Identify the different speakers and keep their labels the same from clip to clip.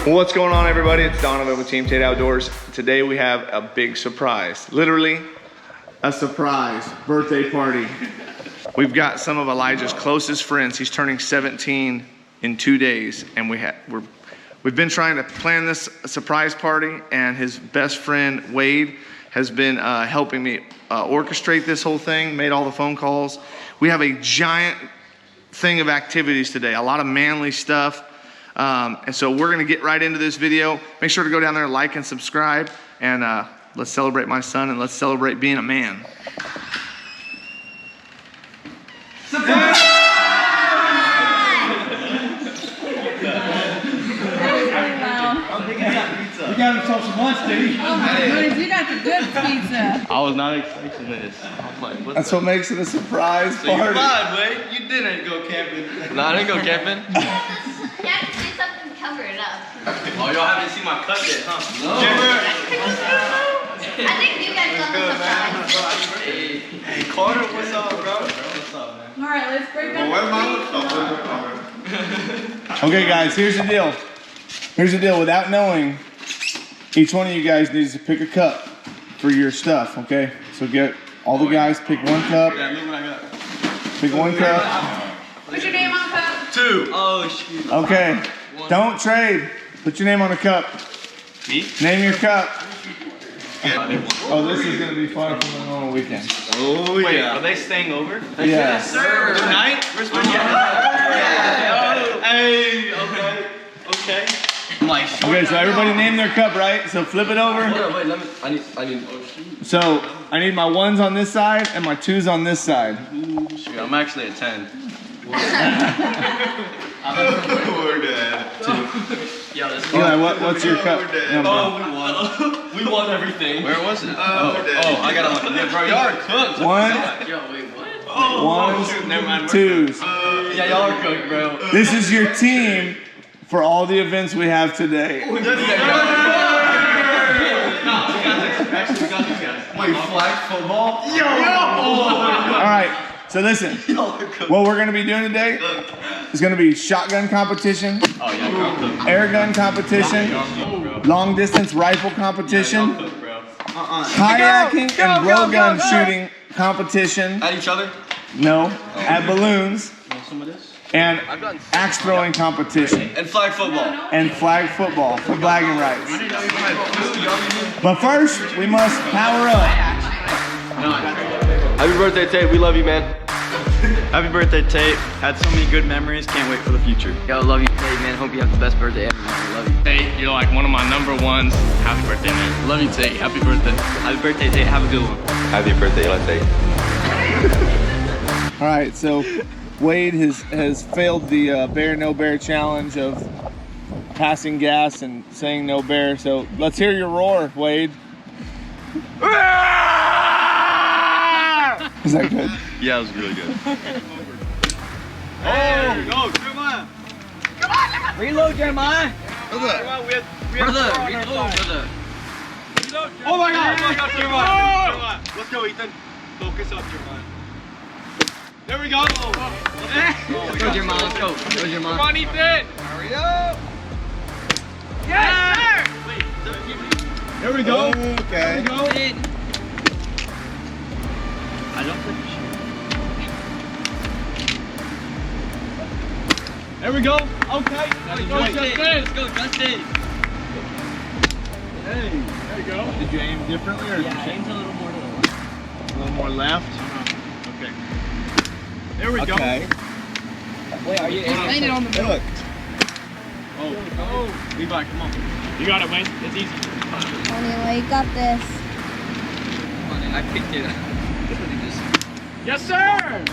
Speaker 1: What's going on, everybody? It's Donovan with Team Tate Outdoors. Today we have a big surprise. Literally a surprise birthday party. We've got some of Elijah's closest friends. He's turning 17 in 2 days, and we've been trying to plan this surprise party, and his best friend Wade has been helping me orchestrate this whole thing, made all the phone calls. We have a giant thing of activities today, a lot of manly stuff. And so we're gonna get right into this video. Make sure to go down there, like and subscribe, and let's celebrate my son and let's celebrate being a man. Surprise!
Speaker 2: You got himself some lunch, did he?
Speaker 3: Oh my goodness, you got the good pizza.
Speaker 4: I was not expecting this. I was like, what's
Speaker 1: That's what makes it a surprise
Speaker 4: So you
Speaker 1: party.
Speaker 4: lied, Wade. You didn't go camping. No, I didn't go camping.
Speaker 5: You have to do something to cover it up.
Speaker 4: Oh, y'all haven't seen my cut yet, huh? No.
Speaker 5: I think you guys love the surprise.
Speaker 4: Hey, Carter, what's up, bro? What's up, man?
Speaker 3: All right, let's break down the
Speaker 1: Okay, guys, here's the deal. Here's the deal. Without knowing, each one of you guys needs to pick a cup for your stuff, okay? So get all the guys, pick one cup.
Speaker 4: Yeah, look what I got.
Speaker 1: Pick one cup.
Speaker 3: Put your name on the cup.
Speaker 4: 2. Oh, shoot.
Speaker 1: Okay. Don't trade. Put your name on the cup.
Speaker 4: Me?
Speaker 1: Name your cup. Oh, this is going to be fun for the normal weekend.
Speaker 4: Oh, wait, yeah. Are they staying over?
Speaker 1: Yeah.
Speaker 4: Yes, sir. Tonight? Where's my Hey, okay. Okay.
Speaker 1: Okay, so everybody name their cup, right? So flip it over.
Speaker 4: Hold on, wait, let me, I need,
Speaker 1: So I need my 1s on this side and my 2s on this side.
Speaker 4: Shoot, I'm actually a 10.
Speaker 1: Okay, what's your cup number?
Speaker 4: Oh, we won everything. Where was it? Oh, I got it on the bro, y'all are cooked.
Speaker 1: 1,
Speaker 4: Yo, wait, what?
Speaker 1: 1s, 2s.
Speaker 4: Yeah, y'all are cooked, bro.
Speaker 1: This is your team for all the events we have today.
Speaker 4: Wait, flag football? Yo!
Speaker 1: All right, so listen. What we're gonna be doing today is gonna be shotgun competition,
Speaker 4: Oh, yeah,
Speaker 1: air gun competition, long distance rifle competition, kayaking and blowgun shooting competition.
Speaker 4: At each other?
Speaker 1: No, at balloons.
Speaker 4: Some of this?
Speaker 1: And axe throwing competition.
Speaker 4: And flag football.
Speaker 1: And flag football for bragging rights. But first, we must power up.
Speaker 4: Happy birthday, Tate. We love you, man.
Speaker 6: Happy birthday, Tate. Had so many good memories. Can't wait for the future.
Speaker 7: Yo, love you, Tate, man. Hope you have the best birthday ever, man. Love you.
Speaker 4: Tate, you're like one of my number ones. Happy birthday, man.
Speaker 6: Love you, Tate. Happy birthday.
Speaker 7: Happy birthday, Tate. Have a good one.
Speaker 4: Happy birthday, Tate.
Speaker 1: All right, so Wade has failed the bear no bear challenge of passing gas and saying no bear. So let's hear your roar, Wade. Is that good?
Speaker 6: Yeah, it was really good.
Speaker 4: Hey, go, Jeremiah.
Speaker 7: Reload, Jeremiah.
Speaker 4: Brother,
Speaker 7: Brother, reload, brother.
Speaker 4: oh my God, Jeremiah. Let's go, Ethan. Focus up, Jeremiah. There we go.
Speaker 7: Go, Jeremiah. Let's go. Go, Jeremiah.
Speaker 4: Come on, Ethan. Hurry up. Yes, sir. Wait, there we go.
Speaker 1: Okay.
Speaker 4: There we go.
Speaker 7: I don't think you should.
Speaker 4: There we go. Okay.
Speaker 7: Let's go, Justin. Let's go, Justin.
Speaker 4: Hey, there you go.
Speaker 1: Did you aim differently or
Speaker 7: Yeah, aim a little more to the left.
Speaker 1: a little more left?
Speaker 4: Okay. There we go.
Speaker 1: Okay.
Speaker 7: Wait, are you aiming?
Speaker 3: it on the
Speaker 1: Look.
Speaker 4: Oh, Levi, come on. You got it, Wayne. It's easy.
Speaker 5: Anyway, you got this.
Speaker 7: I picked it.
Speaker 4: Yes, sir.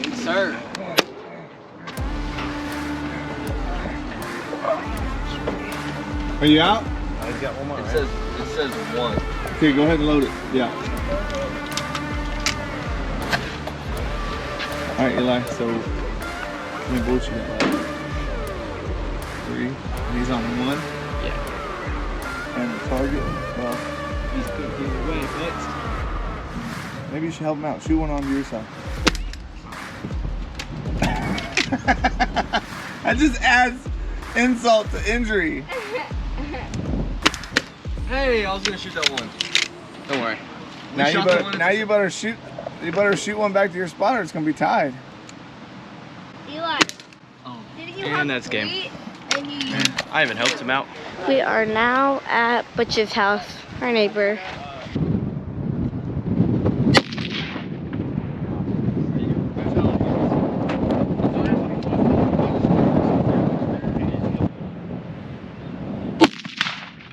Speaker 7: Yes, sir.
Speaker 1: Are you out?
Speaker 4: It says 1.
Speaker 1: Okay, go ahead and load it. Yeah. All right, Eli. So, how many bullets you got left? 3. And he's on 1.
Speaker 7: Yeah.
Speaker 1: And the target. Well,
Speaker 7: He's cooking away, but
Speaker 1: maybe you should help him out. Shoot one onto your side. That just adds insult to injury.
Speaker 7: Hey, I was gonna shoot that one. Don't worry.
Speaker 1: Now you better shoot. You better shoot one back to your spot, or it's gonna be tied.
Speaker 5: Eli. Did he
Speaker 6: And that's game.
Speaker 5: And he...
Speaker 6: I even helped him out.
Speaker 5: We are now at Butch's house, our neighbor.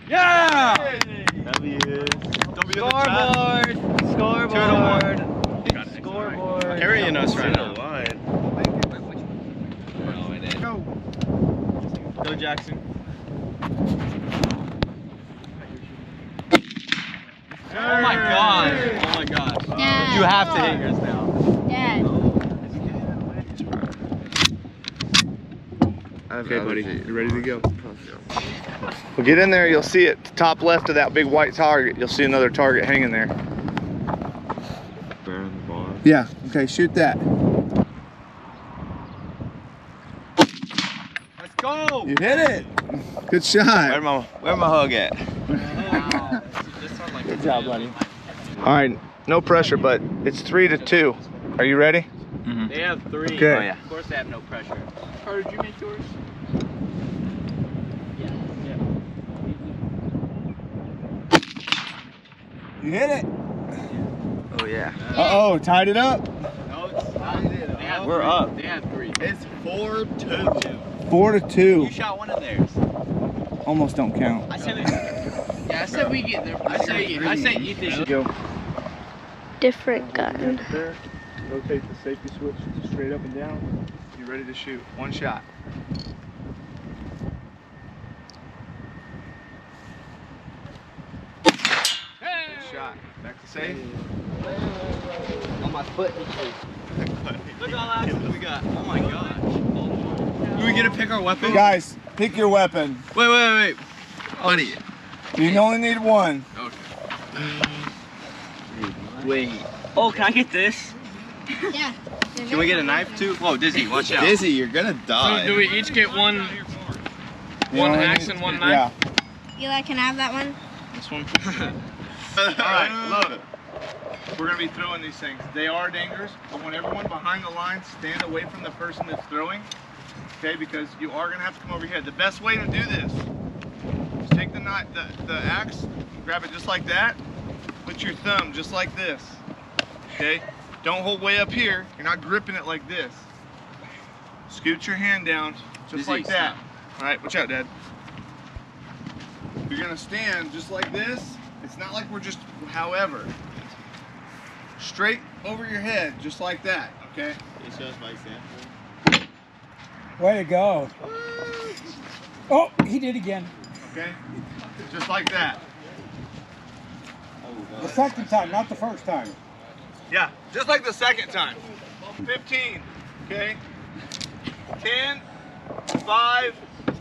Speaker 6: Yeah!
Speaker 4: W.
Speaker 6: Scoreboard! Scoreboard! Scoreboard! Carrying us right now. Go Jackson. Oh my gosh! Oh my gosh!
Speaker 5: Dad.
Speaker 6: You have to hit yours now.
Speaker 5: Dad.
Speaker 1: Okay, buddy, you ready to go? Well, get in there. You'll see it top left of that big white target. You'll see another target hanging there. Yeah. Okay, shoot that.
Speaker 6: Let's go!
Speaker 1: You hit it. Good shot.
Speaker 6: Where my hug at?
Speaker 1: Good job, buddy. All right, no pressure, but it's 3-2. Are you ready?
Speaker 7: They have 3.
Speaker 1: Okay.
Speaker 6: Oh, yeah.
Speaker 7: Of course they have no pressure. Carter, did you make yours?
Speaker 1: You hit it.
Speaker 6: Oh yeah.
Speaker 1: Uh-oh, tied it up.
Speaker 7: No, it's not. They have
Speaker 6: We're
Speaker 7: 3.
Speaker 6: up.
Speaker 7: They have 3.
Speaker 4: It's 4-2.
Speaker 1: 4-2.
Speaker 7: You shot one of theirs.
Speaker 1: Almost don't count.
Speaker 7: I said yeah, I said we get there. I say eat this.
Speaker 1: Go.
Speaker 5: Different gun.
Speaker 1: There. Rotate the safety switch straight up and down. You ready to shoot? One shot. Good shot. Back to safe.
Speaker 7: On my foot.
Speaker 6: Look at all that action we got. Oh my gosh.
Speaker 7: Do we get to pick our weapon?
Speaker 1: Guys, pick your weapon.
Speaker 7: Wait.
Speaker 4: Buddy.
Speaker 1: You only need one.
Speaker 6: Wait. Oh, can I get this?
Speaker 5: Yeah.
Speaker 6: Can we get a knife too? Whoa, Dizzy, watch out.
Speaker 4: Dizzy, you're gonna die.
Speaker 7: So do we each get one
Speaker 1: You only
Speaker 7: axe
Speaker 1: need-
Speaker 7: and one knife?
Speaker 1: Yeah.
Speaker 5: Eli, can I have that one?
Speaker 6: This one?
Speaker 1: Alright, look. We're gonna be throwing these things. They are dangerous, but when everyone behind the line stand away from the person that's throwing, okay, because you are gonna have to come over here. The best way to do this is take the knife, the axe, grab it just like that, put your thumb just like this, okay? Don't hold way up here. You're not gripping it like this. Scoot your hand down just like that. All right, watch out, Dad. You're gonna stand just like this. It's not like we're just, however, straight over your head, just like that, okay?
Speaker 4: It shows by example.
Speaker 2: Way to go. Oh, he did again.
Speaker 1: Okay? Just like that.
Speaker 2: The second time, not the first time.
Speaker 1: Yeah, just like the second time. 15, okay? 10, 5,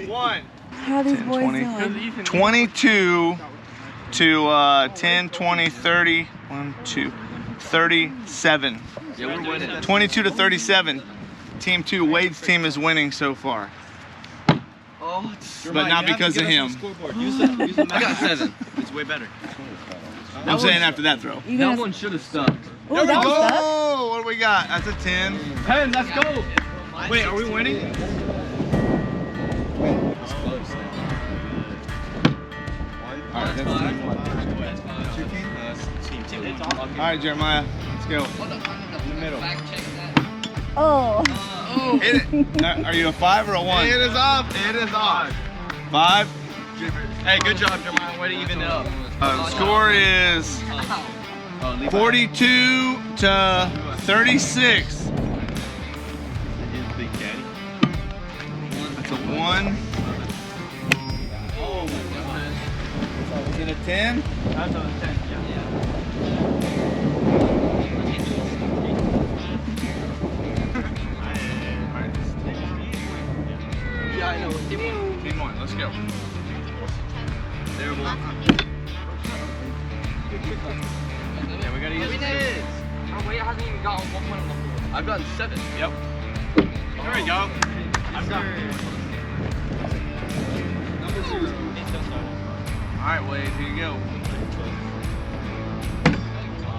Speaker 1: 1.
Speaker 3: How are these boys
Speaker 1: 22
Speaker 3: doing?
Speaker 1: to 10, 20, 30, 1, 2, 37.
Speaker 6: Yeah, we're winning.
Speaker 1: 22 to 37. Team 2, Wade's team is winning so far.
Speaker 6: Oh, it's...
Speaker 1: But not because of him.
Speaker 6: Use the I got 7. It's way better.
Speaker 1: I'm saying after that throw.
Speaker 3: You
Speaker 7: That
Speaker 3: gonna...
Speaker 7: one should have stuck.
Speaker 3: Ooh, that was stuck.
Speaker 1: Oh, what do we got? That's a 10.
Speaker 7: 10, let's go. Wait, are we winning?
Speaker 1: All right, Jeremiah, let's go. In the middle.
Speaker 5: Oh.
Speaker 1: Hit it. Are you a 5 or a 1?
Speaker 4: It is off. It is off.
Speaker 1: 5.
Speaker 6: Hey, good job, Jeremiah. Way to even it up.
Speaker 1: The score is 42 to 36. That's a 1. Is it a 10?
Speaker 6: That's a 10, yeah. Yeah, I know.
Speaker 1: Team 1, let's go.
Speaker 6: Terrible. Yeah, we gotta use this.
Speaker 7: Oh, wait, I haven't even gotten 1 point on the board.
Speaker 6: I've gotten 7. Yep.
Speaker 4: There we go.
Speaker 1: All right, Wade, here you go.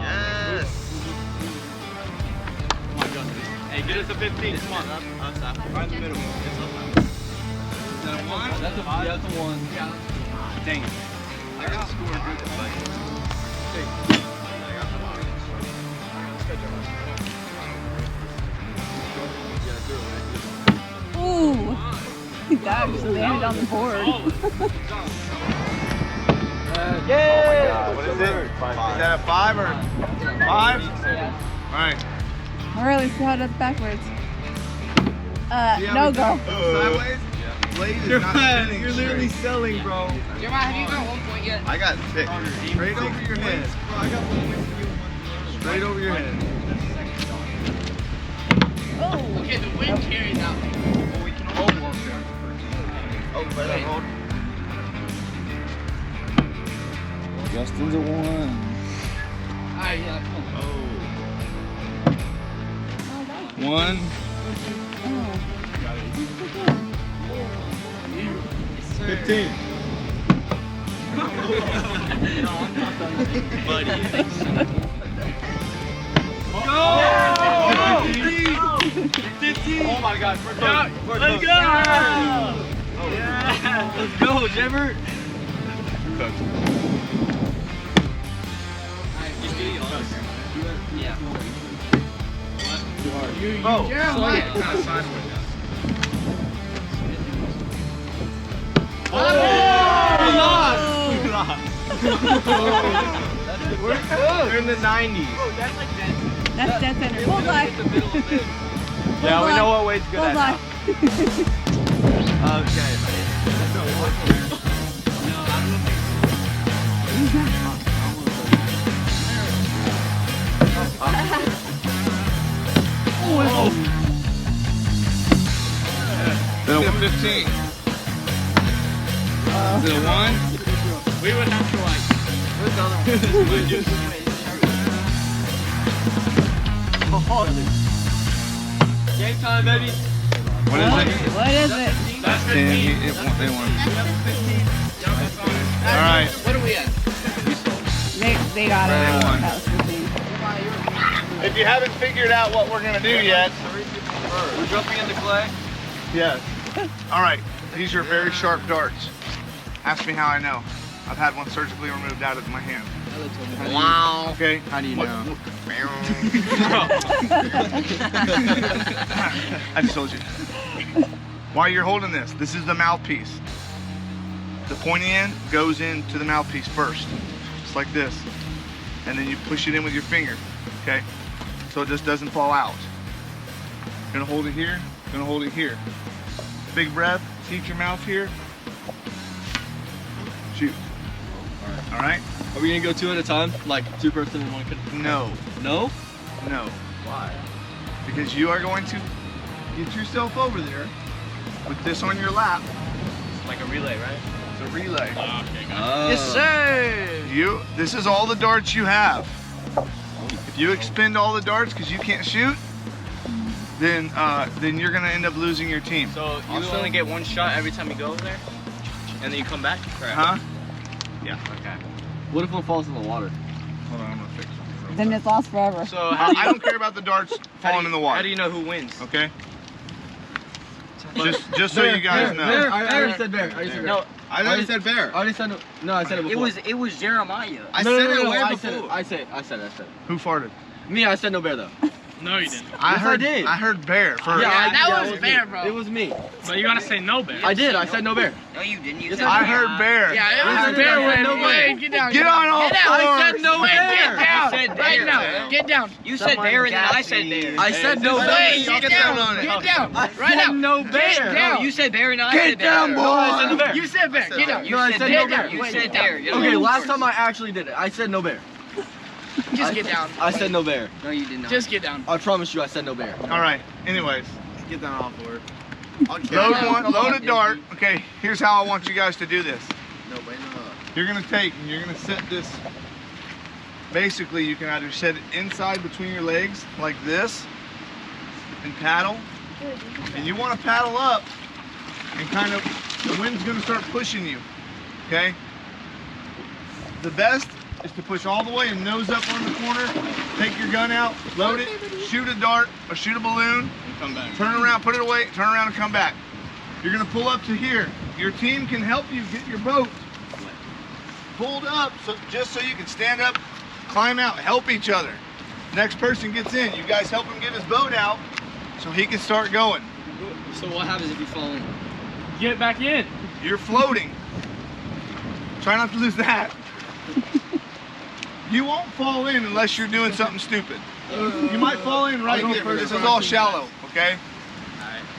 Speaker 6: Yes.
Speaker 4: Hey, get us a 15. Come on. Right in the middle. Is that a 1? That's a 1. Dang it. I gotta score a good play.
Speaker 3: Ooh. That just landed on the board.
Speaker 1: Yeah. What is it? Is that a 5 or 5? All right.
Speaker 3: Alright, let's see how it does backwards. No go.
Speaker 1: Sideways? Blade is not spinning.
Speaker 6: You're literally selling, bro.
Speaker 7: Jeremiah, have you got 1 point yet?
Speaker 6: I got 6.
Speaker 1: Straight over your head. Straight over your head.
Speaker 3: Oh.
Speaker 7: Okay, the wind carries out.
Speaker 6: Oh, better hold.
Speaker 2: Justin's a 1.
Speaker 7: Alright, yeah, come on.
Speaker 1: 1.
Speaker 3: Oh.
Speaker 1: 15.
Speaker 6: Buddy.
Speaker 4: Go! 15! Oh my God, let's go! Yeah! Let's go, Jemmer!
Speaker 1: Oh,
Speaker 7: Jeremiah!
Speaker 4: We lost!
Speaker 6: We're in the 90s.
Speaker 3: That's dead center. Bullseye.
Speaker 6: Yeah, we know what Wade's good at now. Okay.
Speaker 1: Is it a 15? Is it a 1?
Speaker 4: We would have to like. Game time, baby.
Speaker 1: What is it?
Speaker 3: What is it?
Speaker 4: That's
Speaker 1: 10.
Speaker 4: 15.
Speaker 1: They won. All right.
Speaker 7: What are we at?
Speaker 3: They got it.
Speaker 1: They won.
Speaker 3: That was 15.
Speaker 1: If you haven't figured out what we're gonna do yet,
Speaker 6: We're jumping in the clay.
Speaker 1: yes. All right. These are very sharp darts. Ask me how I know. I've had one surgically removed out of my hand.
Speaker 6: Wow.
Speaker 1: Okay.
Speaker 6: How do you know?
Speaker 1: I just told you. While you're holding this, this is the mouthpiece. The pointy end goes into the mouthpiece first, just like this. And then you push it in with your finger, okay? So it just doesn't fall out. Gonna hold it here, gonna hold it here. Big breath, keep your mouth here. Shoot. All right?
Speaker 4: Are we gonna go 2 at a time? Like 2 person and 1 kid?
Speaker 1: No,
Speaker 4: No?
Speaker 1: no. Why? Because you are going to get yourself over there with this on your lap.
Speaker 4: Like a relay, right?
Speaker 1: It's a relay.
Speaker 6: Yes, sir.
Speaker 1: This is all the darts you have. If you expend all the darts because you can't shoot, then you're gonna end up losing your team.
Speaker 6: So you only get 1 shot every time you go over there, and then you come back.
Speaker 1: Huh? Yeah.
Speaker 6: Okay.
Speaker 4: What if one falls in the water?
Speaker 1: Hold on, I'm gonna fix something.
Speaker 3: Then it's lost forever.
Speaker 6: So how do you,
Speaker 1: I don't care about the darts falling in the water.
Speaker 6: How do you know who wins?
Speaker 1: Okay. Just so you guys know.
Speaker 4: I already said bear. I already said bear.
Speaker 6: No,
Speaker 1: I already said bear.
Speaker 4: I already said no. I said it before.
Speaker 6: it was Jeremiah.
Speaker 1: I
Speaker 4: no,
Speaker 1: said
Speaker 4: no,
Speaker 1: it
Speaker 4: no,
Speaker 1: way
Speaker 4: I
Speaker 1: before.
Speaker 4: said it.
Speaker 1: Who farted?
Speaker 4: Me, I said no bear though.
Speaker 8: No, you didn't.
Speaker 1: I heard.
Speaker 4: did.
Speaker 1: I heard bear first.
Speaker 7: that was
Speaker 4: it
Speaker 7: bear,
Speaker 4: me.
Speaker 7: bro.
Speaker 4: It was me.
Speaker 8: But you gotta say no, bear.
Speaker 4: I did. I said no bear.
Speaker 6: No, you didn't. You
Speaker 4: Yes,
Speaker 6: said
Speaker 1: I heard bear.
Speaker 7: Yeah, it
Speaker 4: I
Speaker 7: was
Speaker 4: said
Speaker 7: bear.
Speaker 4: no
Speaker 7: Wait,
Speaker 4: bear.
Speaker 7: Wait, get down.
Speaker 1: Get on all
Speaker 7: Get down.
Speaker 1: fours.
Speaker 4: I said no
Speaker 7: Wait,
Speaker 4: bear.
Speaker 7: get down.
Speaker 6: You said
Speaker 7: Right
Speaker 6: bear.
Speaker 7: now. Get down.
Speaker 6: You said bear and then I said bear.
Speaker 4: I said no
Speaker 7: Wait,
Speaker 4: bear.
Speaker 7: get
Speaker 1: down
Speaker 7: down.
Speaker 1: on it.
Speaker 7: Get down.
Speaker 4: I
Speaker 7: Right
Speaker 4: said
Speaker 7: now.
Speaker 4: no
Speaker 7: Get
Speaker 4: bear.
Speaker 7: down.
Speaker 6: No, you said bear and I
Speaker 1: Get
Speaker 6: said bear.
Speaker 1: down, boy.
Speaker 4: No, I said no bear.
Speaker 7: You said bear. Get down.
Speaker 6: You
Speaker 4: No, I
Speaker 6: said
Speaker 4: said
Speaker 6: bear.
Speaker 4: no bear.
Speaker 6: You
Speaker 7: Wait,
Speaker 6: said
Speaker 7: get
Speaker 6: bear.
Speaker 7: down.
Speaker 6: Get
Speaker 4: Okay,
Speaker 6: on
Speaker 4: last
Speaker 6: the
Speaker 4: time I actually did it. I said no bear.
Speaker 7: Just get down.
Speaker 4: I said no bear.
Speaker 6: No, you did not.
Speaker 7: Just get down.
Speaker 4: I promise you, I said no bear.
Speaker 1: All right. Anyways,
Speaker 6: get that off board.
Speaker 1: load a dart. Okay. Here's how I want you guys to do this.
Speaker 6: No, wait, no.
Speaker 1: You're gonna take and you're gonna set this. Basically, you can either set it inside between your legs like this and paddle, And you want to paddle up and kind of, the wind's going to start pushing you, okay? The best is to push all the way and nose up on the corner, take your gun out, load it, shoot a dart or shoot a balloon,
Speaker 4: Come back.
Speaker 1: turn around, put it away, turn around and come back. You're going to pull up to here. Your team can help you get your boat pulled up just so you can stand up, climb out, help each other. Next person gets in. You guys help him get his boat out so he can start going.
Speaker 7: So what happens if you fall in?
Speaker 8: Get back in.
Speaker 1: You're floating. Try not to lose that. You won't fall in unless you're doing something stupid. You might fall in right here. This is all shallow, okay?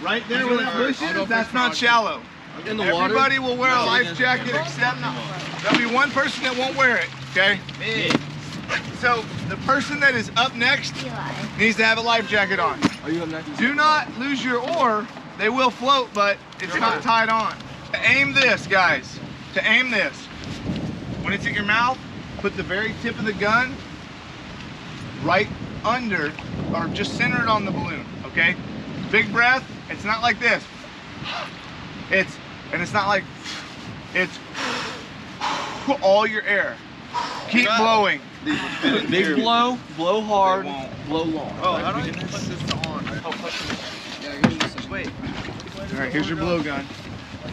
Speaker 1: Right there where that bush is, that's not shallow.
Speaker 7: In the water?
Speaker 1: Everybody will wear a life jacket except there'll be one person that won't wear it, okay?
Speaker 7: Me.
Speaker 1: So the person that is up next needs to have a life jacket on.
Speaker 7: Are you up next?
Speaker 1: Do not lose your oar. They will float, but it's not tied on. To aim this, guys, to aim this, when it's at your mouth, put the very tip of the gun right under, or just center it on the balloon, okay? Big breath, it's not like this. It's not like, it's all your air. Keep blowing.
Speaker 7: Big blow, blow hard, blow long.
Speaker 4: Oh, how do I put this on? Wait.
Speaker 1: All right, here's your blow gun.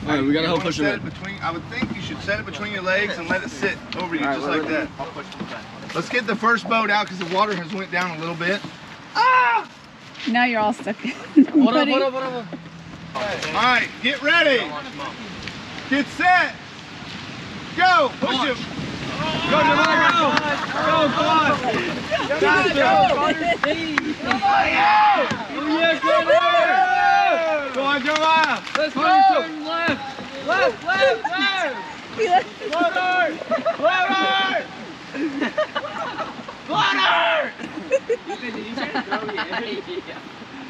Speaker 7: All right, we gotta help push
Speaker 1: set
Speaker 7: it
Speaker 1: it between. I would think you should set it between your legs and let it sit over you, just like that. Let's get the first boat out because the water has went down a little bit. Ah!
Speaker 3: Now you're all stuck.
Speaker 7: What up?
Speaker 1: All right, get ready. Get set. Go. Push him. Go, Jeremiah. Go. Go, come on. Go on, Jeremiah. Let's go.
Speaker 7: Left.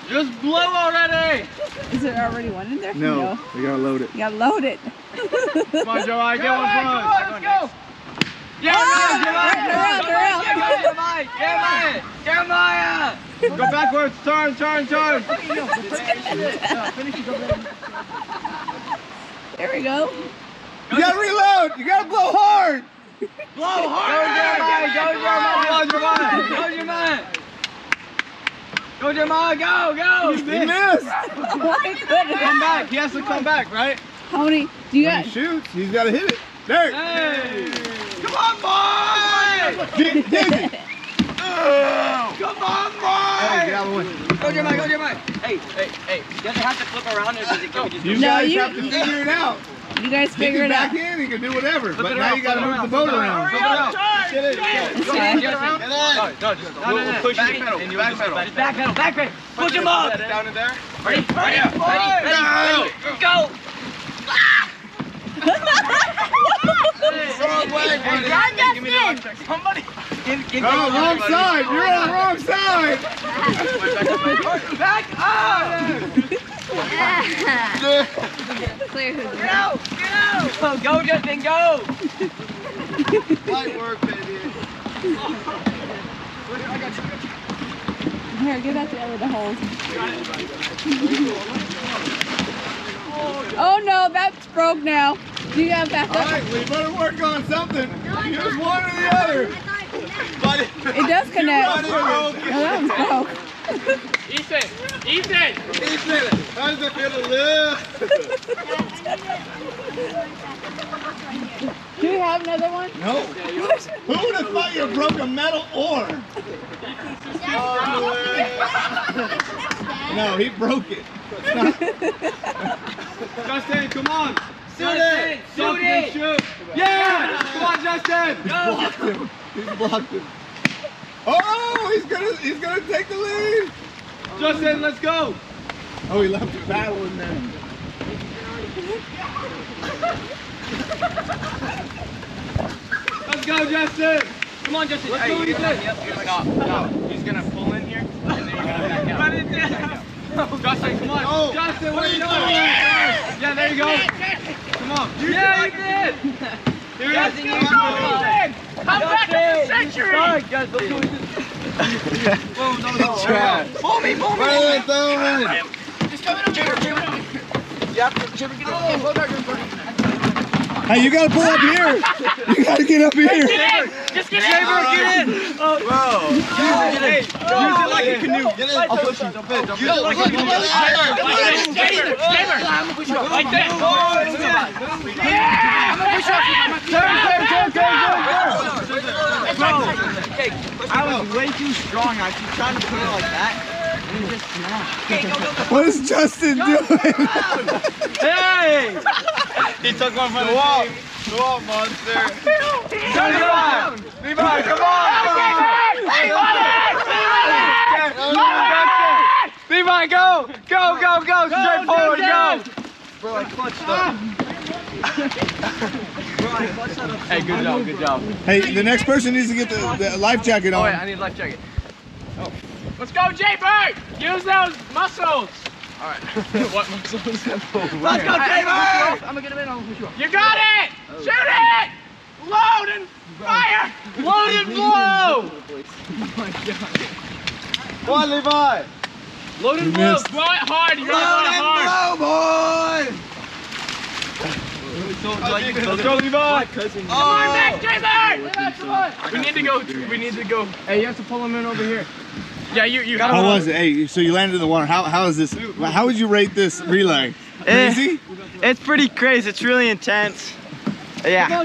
Speaker 7: Just blow already!
Speaker 3: Is there already one in there?
Speaker 1: No, we gotta load it.
Speaker 3: You gotta load it.
Speaker 1: Come on, Jeremiah, get one from us.
Speaker 7: Let's go! Jeremiah!
Speaker 1: Go backwards, turn.
Speaker 3: There we go.
Speaker 1: You gotta reload. You gotta blow hard.
Speaker 7: Blow hard! Go Jeremiah, go!
Speaker 1: He missed.
Speaker 3: Why couldn't
Speaker 1: Come back. He has to come back, right?
Speaker 3: How many do you
Speaker 1: When
Speaker 3: got?
Speaker 1: he shoots, he's gotta hit it. There.
Speaker 7: Hey! Come on, boy!
Speaker 1: Get dizzy.
Speaker 7: Come on, boy!
Speaker 1: Hey, get out of the way.
Speaker 7: Go Jeremiah! Hey, does it have to flip around or does it go just
Speaker 1: You
Speaker 3: No,
Speaker 1: guys
Speaker 3: you-
Speaker 1: have to figure it out.
Speaker 3: You guys
Speaker 1: He
Speaker 3: figure
Speaker 1: can
Speaker 3: it out.
Speaker 1: back in, he can do whatever, but
Speaker 7: it
Speaker 1: now
Speaker 7: out,
Speaker 1: you gotta
Speaker 7: flip it
Speaker 1: move the
Speaker 7: around,
Speaker 1: boat
Speaker 7: flip it
Speaker 1: around.
Speaker 7: around.
Speaker 1: Get it.
Speaker 7: Get around? No, just we'll push it and you'll just backpedal. Push him up!
Speaker 4: Down in there.
Speaker 7: Ready? Go!
Speaker 4: Wrong way, buddy.
Speaker 7: Give me the one check. Somebody! Give
Speaker 1: Oh, wrong side. You're on the wrong side.
Speaker 7: Back up!
Speaker 5: Clear who's
Speaker 7: Get out! Go, Justin, go!
Speaker 4: Light work, baby.
Speaker 3: Here, get out the other the holes. Oh no, that's broke now. You got back
Speaker 1: All
Speaker 3: up.
Speaker 1: right, we better work on something. Use one or the other.
Speaker 3: It does connect.
Speaker 1: You're
Speaker 3: Oh, that one's broke.
Speaker 8: Ethan.
Speaker 1: How does it feel to live?
Speaker 3: Do you have another one?
Speaker 1: No. Who would have thought you broke a metal oar? No, he broke it. Justin, come on.
Speaker 7: Justin, shoot it!
Speaker 1: Yeah! Come on, Justin! He's blocked him. Oh, he's gonna take the lead. Justin, let's go. Oh, he left the paddle in there. Let's go, Justin.
Speaker 7: Come on, Justin.
Speaker 1: Let's
Speaker 7: Hey,
Speaker 1: go,
Speaker 7: you're
Speaker 1: Ethan.
Speaker 7: No. He's gonna pull in here, and then you're gonna back out. Justin, come on.
Speaker 1: Oh.
Speaker 7: Justin,
Speaker 1: What are you doing?
Speaker 7: Yeah, there you go. Come on. Yeah, you did. Here Justin, you go. Come back in the century. Justin. Whoa, no.
Speaker 1: Trash.
Speaker 7: Pull me.
Speaker 1: Right,
Speaker 9: Hey, you gotta pull up here. You gotta get up here.
Speaker 8: Just get in.
Speaker 7: Get in.
Speaker 6: Bro.
Speaker 7: Hey, use it like a canoe.
Speaker 6: I'll push you. Jump in.
Speaker 7: Use it like a canoe.
Speaker 8: Like this.
Speaker 6: I was way too strong. I keep trying to put it like that.
Speaker 9: What is Justin doing?
Speaker 7: Hey!
Speaker 6: He took one from the wall. Go on, monster.
Speaker 7: Levi, come on! Levi, go! Go! Straight forward, go!
Speaker 6: Bro, I clutched up.
Speaker 7: Hey, good job.
Speaker 9: Hey, the next person needs to get the life jacket on.
Speaker 7: Oh, yeah, I need a life jacket.
Speaker 8: Let's go, Jay-Bird. Use those muscles. All right. What muscles?
Speaker 7: Let's go, Jay-Bird! I'm gonna get him in, I'm gonna push you up.
Speaker 8: You got it. Shoot it. Load and fire.
Speaker 7: Load and blow!
Speaker 6: Come on, Levi.
Speaker 8: Load and blow. Blow it hard. You gotta blow it hard.
Speaker 6: Let's go, Levi.
Speaker 8: Come on back, Jay-Bird. Come on. We need to go. Hey, you have to pull him in over here. Yeah, you got
Speaker 9: How was it? Hey, so you landed in the water. How is this? How would you rate this relay? Crazy?
Speaker 6: It's pretty crazy. It's really intense. Yeah. I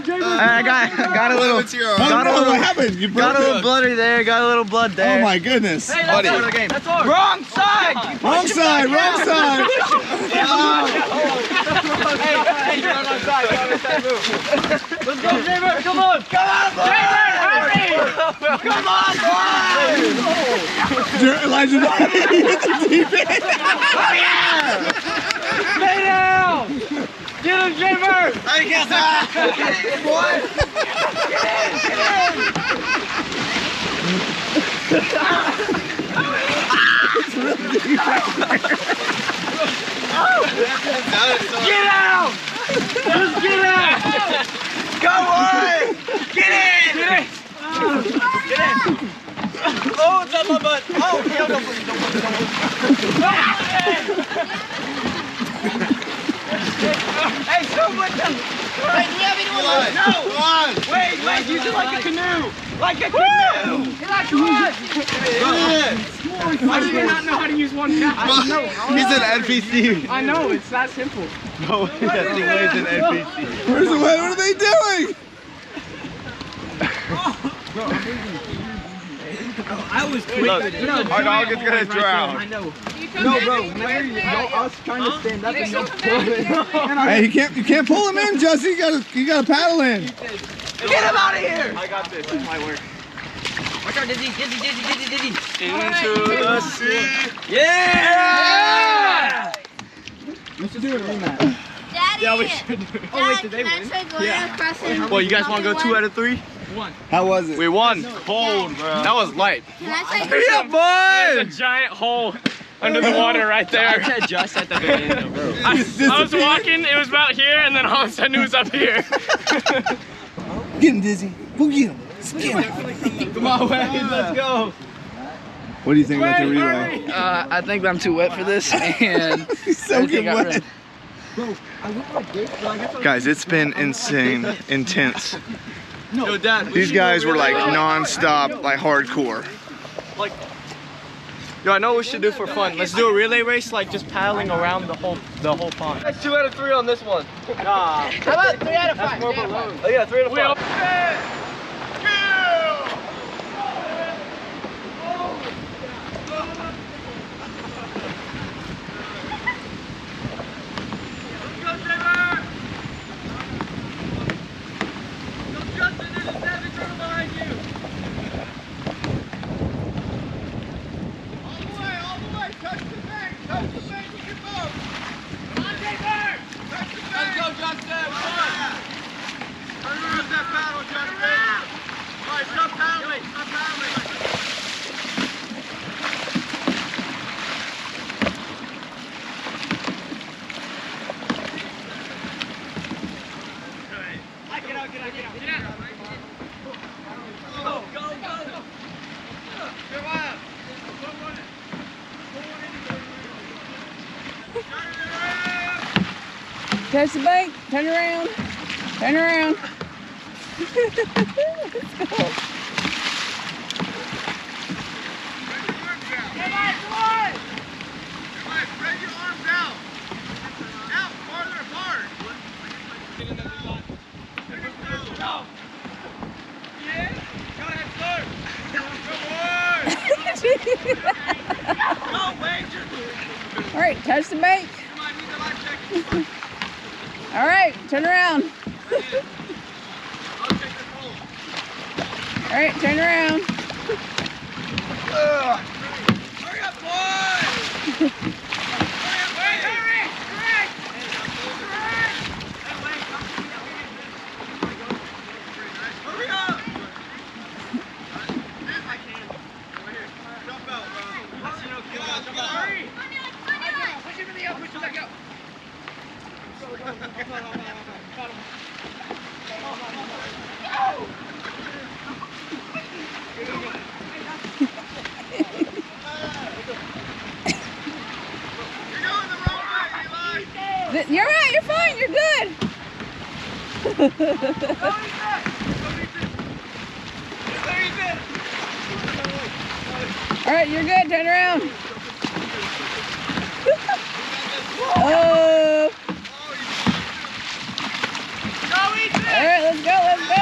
Speaker 6: got a little.
Speaker 9: What happened? You broke
Speaker 6: Got a little
Speaker 9: it.
Speaker 6: bloody there. Got a little blood there.
Speaker 9: Oh my goodness.
Speaker 7: Hey, that's part of the game.
Speaker 6: Wrong side.
Speaker 9: Wrong side. Wrong side.
Speaker 7: Hey, you're on my side. You're on my side, move. Let's go, Jay-Bird. Come on.
Speaker 8: Jay-Bird, hurry.
Speaker 7: Come on, boy.
Speaker 9: Elijah, hit the deep end.
Speaker 7: Stay down. Get him, Jay-Bird.
Speaker 6: I guess
Speaker 7: Get out. Just get out.
Speaker 6: Go on. Get in.
Speaker 7: Get in.
Speaker 6: Oh, it's on my butt. Oh, hell no, please don't put
Speaker 7: Hey, someone tell me. Wait, do we have anyone left? No.
Speaker 6: Come on.
Speaker 7: Wait, use it like a canoe. Like a canoe. Get out your way.
Speaker 8: I do not know how to use one cap.
Speaker 6: He's an NPC.
Speaker 8: I know, it's that simple.
Speaker 6: No, that thing is an NPC.
Speaker 9: Where's the way? What are they doing?
Speaker 7: I was quick.
Speaker 6: Look, our dog is gonna drown.
Speaker 7: I know. No, bro. I was trying to stand up and you're pulling.
Speaker 9: Hey, you can't pull him in, Jesse. You gotta paddle in.
Speaker 7: Get him out of here.
Speaker 6: I got this. This might work.
Speaker 7: Watch out, Dizzy.
Speaker 6: Into the sea.
Speaker 7: Yeah!
Speaker 2: Let's do a rematch.
Speaker 5: Daddy!
Speaker 8: Yeah, we should.
Speaker 5: Oh, wait, did they win?
Speaker 6: Well, you guys want to go 2 out of 3?
Speaker 9: How was it?
Speaker 6: We won. Cold, bro. That was light.
Speaker 5: Can I say
Speaker 8: There's a giant hole under the water right there.
Speaker 7: Just at the very end, bro.
Speaker 8: I was walking, it was about here, and then all of a sudden it was up here.
Speaker 9: Get him, Dizzy. Go get him. Let's get him.
Speaker 7: Come on, Wade, let's go.
Speaker 9: What do you think about the relay?
Speaker 7: I think I'm too wet for this, and
Speaker 9: He's soaking wet.
Speaker 1: Guys, it's been insane, intense.
Speaker 6: Yo, Dad.
Speaker 1: These guys were like non-stop, like hardcore.
Speaker 6: Yo, I know what we should do for fun. Let's do a relay race, like just paddling around the whole pond. That's 2 out of 3 on this one. Nah.
Speaker 7: how about 3 out of 5?
Speaker 6: That's more balloons. Oh yeah, 3 out of 5.
Speaker 3: Touch the bike. Turn around. Turn around. Let's go. All right, touch the bike. All right, turn around. All right, turn around.
Speaker 7: Hurry up, boy!
Speaker 3: You're right, you're fine, you're good. All right, you're good, turn around. Oh. All right, let's go, let's go.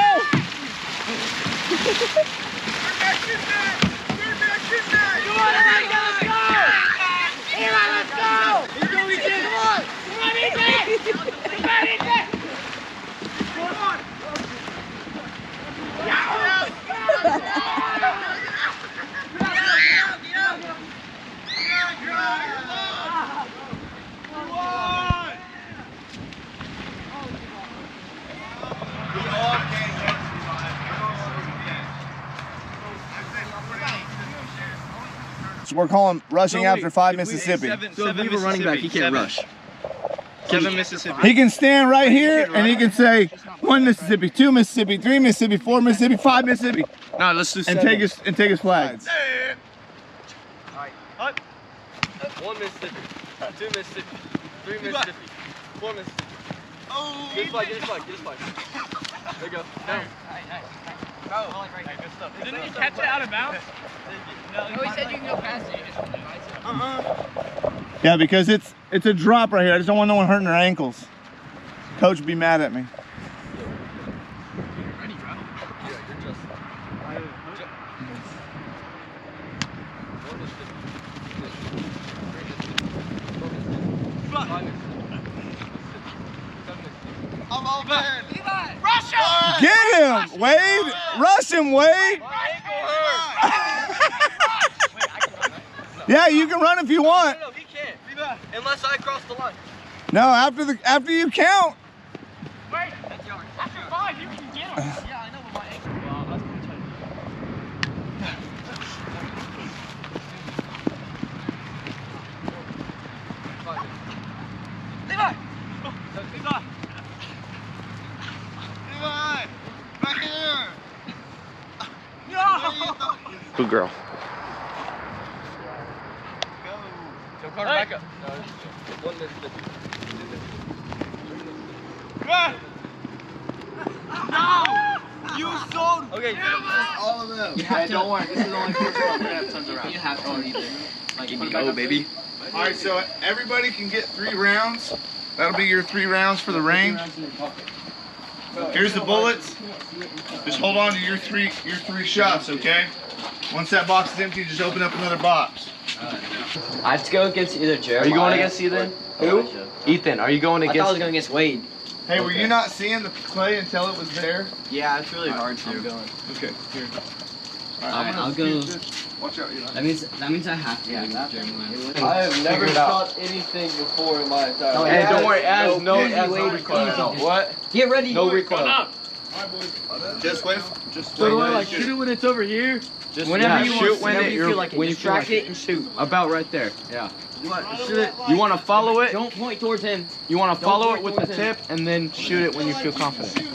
Speaker 9: So we're calling rushing after 5 Mississippi.
Speaker 6: So if we have a running back, he can't rush. 7 Mississippi.
Speaker 9: He can stand right here and he can say 1 Mississippi, 2 Mississippi, 3 Mississippi, 4 Mississippi, 5 Mississippi.
Speaker 6: No, let's do 7.
Speaker 9: And take his flags.
Speaker 6: Alright, 1 Mississippi, 2 Mississippi, 3 Mississippi, 4 Mississippi. Oh, get his flag, get his flag, get his flag. There you go. Down.
Speaker 7: Go.
Speaker 6: Good stuff.
Speaker 8: Didn't he catch it out of bounds?
Speaker 7: No, he said you can go past it. You just
Speaker 9: Yeah, because it's a drop right here. I just don't want no one hurting their ankles. Coach would be mad at me.
Speaker 6: Ready, bro? Yeah, you're just.
Speaker 7: I'm all bad. Levi! Rush him!
Speaker 9: Get him, Wade! Rush him, Wade! Yeah, you can run if you want.
Speaker 6: No, he can't. Unless I cross the line.
Speaker 9: No, after you count.
Speaker 8: Wait, after 5, you can get him.
Speaker 6: Yeah, I know, but my ankle. Well, that's pretty tight.
Speaker 7: Levi!
Speaker 6: Levi!
Speaker 7: Levi! Back here!
Speaker 6: No!
Speaker 1: Good girl.
Speaker 6: Joe Carter, back up. No, 1 Mississippi.
Speaker 7: No! You sold
Speaker 6: Okay,
Speaker 7: all of them.
Speaker 6: hey, don't worry. This is only 4 spots. We're gonna have tons around. You have to leave it. Like, give me go, baby.
Speaker 9: All right, so everybody can get 3 rounds. That'll be your 3 rounds for the range. Here's the bullets. Just hold on to your three shots, okay? Once that box is empty, just open up another box.
Speaker 10: I have to go against either Jeremiah.
Speaker 6: Are you going against Ethan? Who? Ethan, are you going
Speaker 10: I
Speaker 6: against?
Speaker 10: thought I was going against Wade.
Speaker 9: Hey, were you not seeing the play until it was there?
Speaker 6: Yeah, it's really hard to.
Speaker 10: I'm going.
Speaker 9: Okay, here.
Speaker 10: Alright, I'll go.
Speaker 9: Watch out, Eli.
Speaker 10: That means I have to. Yeah, Jeremiah.
Speaker 6: I have never shot anything before in my entire
Speaker 10: No,
Speaker 6: life.
Speaker 10: hey,
Speaker 6: Don't worry, it has no
Speaker 10: Wade,
Speaker 6: recoil.
Speaker 10: easy.
Speaker 6: What?
Speaker 10: Get ready.
Speaker 6: No recoil.
Speaker 9: Just wait.
Speaker 6: So like shoot it when it's over here. Just
Speaker 10: Whenever you
Speaker 6: shoot
Speaker 10: want, whenever you feel like it. Just track it and shoot.
Speaker 6: About right there. Yeah. You want to follow it.
Speaker 10: Don't point towards him.
Speaker 6: You want to follow it with the tip and then shoot it when you feel confident.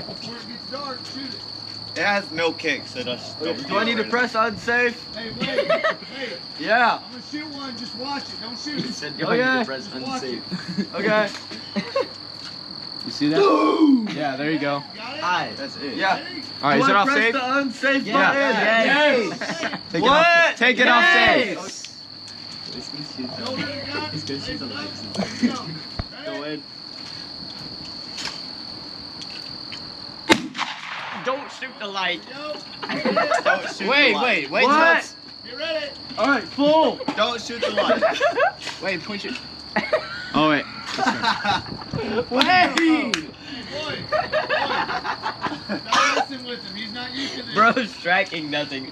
Speaker 9: It has no kick, so that's.
Speaker 6: Do I need to press unsafe?
Speaker 9: Hey, wait. Hey.
Speaker 6: Yeah.
Speaker 9: I'm gonna shoot one. Just watch it. Don't shoot it.
Speaker 10: Said
Speaker 6: Okay.
Speaker 10: press unsafe.
Speaker 6: Okay.
Speaker 8: You see that? Yeah, there you go.
Speaker 10: Hi. That's it.
Speaker 8: Yeah. All right, is it off safe?
Speaker 10: the unsafe
Speaker 8: Yeah.
Speaker 10: button.
Speaker 8: Yes. Take it off safe.
Speaker 10: He's gonna shoot the lights. Go ahead. Don't shoot the light. Don't shoot
Speaker 8: Wait.
Speaker 10: What?
Speaker 9: Get ready.
Speaker 8: All right, full.
Speaker 10: Don't shoot the light.
Speaker 8: Wait, push it. Oh wait.
Speaker 9: Wait. Boy. Now listen with him. He's not used to this.
Speaker 10: Bro's striking nothing.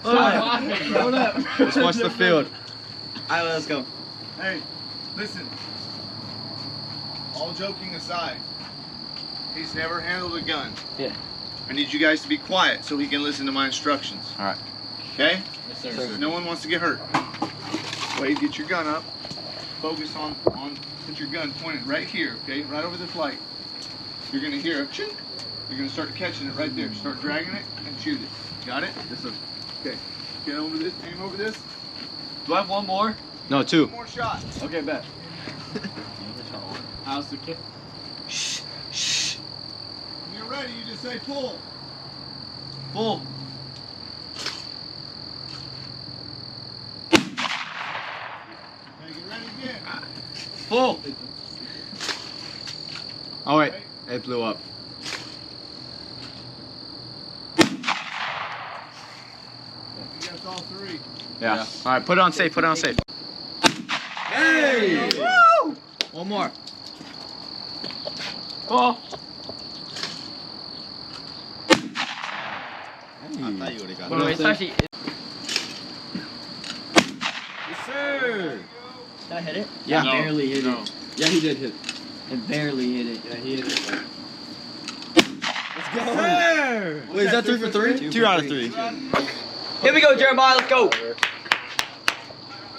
Speaker 8: Hold up. Let's watch the field.
Speaker 10: Alright, let's go.
Speaker 9: Hey, listen. All joking aside, he's never handled a gun.
Speaker 8: Yeah.
Speaker 9: I need you guys to be quiet so he can listen to my instructions.
Speaker 8: All right.
Speaker 9: Okay?
Speaker 8: Yes, sir.
Speaker 9: No one wants to get hurt. Wade, get your gun up. Focus on, put your gun pointed right here, okay? Right over this light. You're gonna hear a chink. You're gonna start catching it right there. Start dragging it and shoot it. Got it? Yes, sir. Okay. Get over this, aim over this.
Speaker 8: Do I have one more? No, two.
Speaker 9: One more shot.
Speaker 8: Okay, bet. How's the kid?
Speaker 9: When you're ready, you just say pull.
Speaker 8: Full.
Speaker 9: Okay, get ready again.
Speaker 8: Full. Oh wait, it blew up.
Speaker 9: That's all three.
Speaker 8: Yeah. All right, put it on safe. Put it on safe. Hey! Woo! One more. Full.
Speaker 10: I thought you would've got
Speaker 8: Put it on
Speaker 10: it.
Speaker 8: safe.
Speaker 10: Yes, sir. Did I hit it?
Speaker 8: Yeah.
Speaker 10: I barely hit it.
Speaker 8: Yeah, he did hit.
Speaker 10: It barely hit it. Yeah, he hit it.
Speaker 8: Let's go. Wait, is that 3 for 3?
Speaker 10: 2 out of 3. Here we go, Jeremiah. Let's go.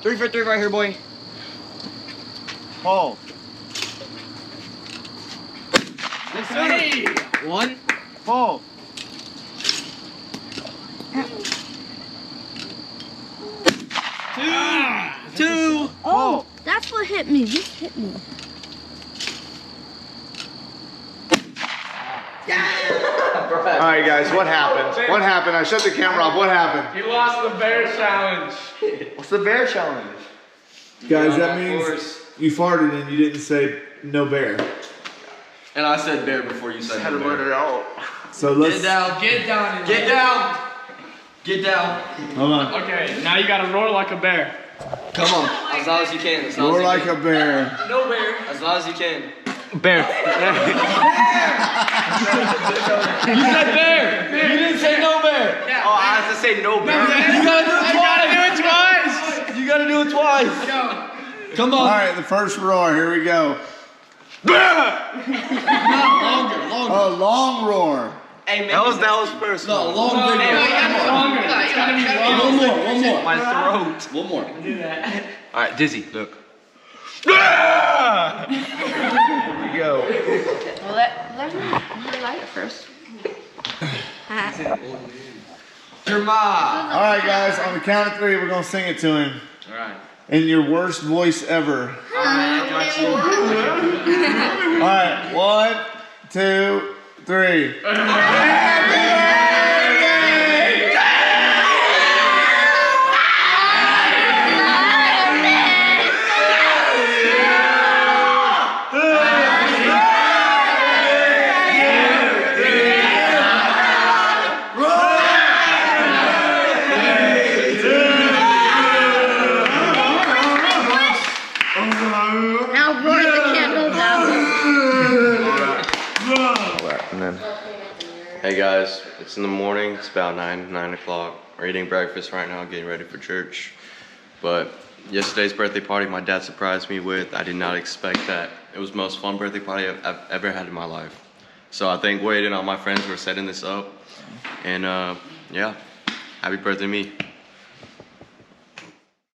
Speaker 10: 3 for 3 right here, boy.
Speaker 9: Pull.
Speaker 10: Hey. 1.
Speaker 9: Pull.
Speaker 10: 2.
Speaker 5: Oh, that's what hit me. This hit me.
Speaker 9: All right, guys, what happened? What happened? I shut the camera off. What happened?
Speaker 8: He lost the bear challenge.
Speaker 10: What's the bear challenge?
Speaker 9: Guys, that means you farted and you didn't say no bear.
Speaker 6: And I said bear before you said no bear.
Speaker 9: it out. So let's.
Speaker 6: Get down.
Speaker 8: Get down.
Speaker 6: Get down. Get down.
Speaker 9: Hold on.
Speaker 8: Okay, now you gotta roar like a bear.
Speaker 6: Come on. As loud as you can. As loud
Speaker 9: Roar
Speaker 6: as you
Speaker 9: like
Speaker 6: can.
Speaker 9: a bear.
Speaker 8: No bear.
Speaker 6: As loud as you can.
Speaker 8: Bear. You said bear.
Speaker 6: You didn't say no bear. Oh, I have to say no bear.
Speaker 8: You gotta do it twice.
Speaker 6: You gotta do it twice. Come
Speaker 9: All
Speaker 6: on.
Speaker 9: right, the first roar. Here we go.
Speaker 6: Longer.
Speaker 9: A long roar.
Speaker 6: Hey, that was personal. No, long
Speaker 8: Longer. It's gotta be longer.
Speaker 6: One more. My throat. One more. All right, Dizzy, look. Here we go.
Speaker 5: Well, let me light it first.
Speaker 6: Jeremiah.
Speaker 9: All right, guys, on the count of 3, we're going to sing it to him.
Speaker 6: All right.
Speaker 9: In your worst voice ever.
Speaker 6: All
Speaker 9: All right, 1, 2, 3.
Speaker 5: Now roar the candles out.
Speaker 6: And then, hey guys, it's in the morning. It's about 9 o'clock. We're eating breakfast right now, getting ready for church. But yesterday's birthday party, my dad surprised me with. I did not expect that. It was the most fun birthday party I've ever had in my life. So I think Wade and all my friends were setting this up. And yeah, happy birthday to me.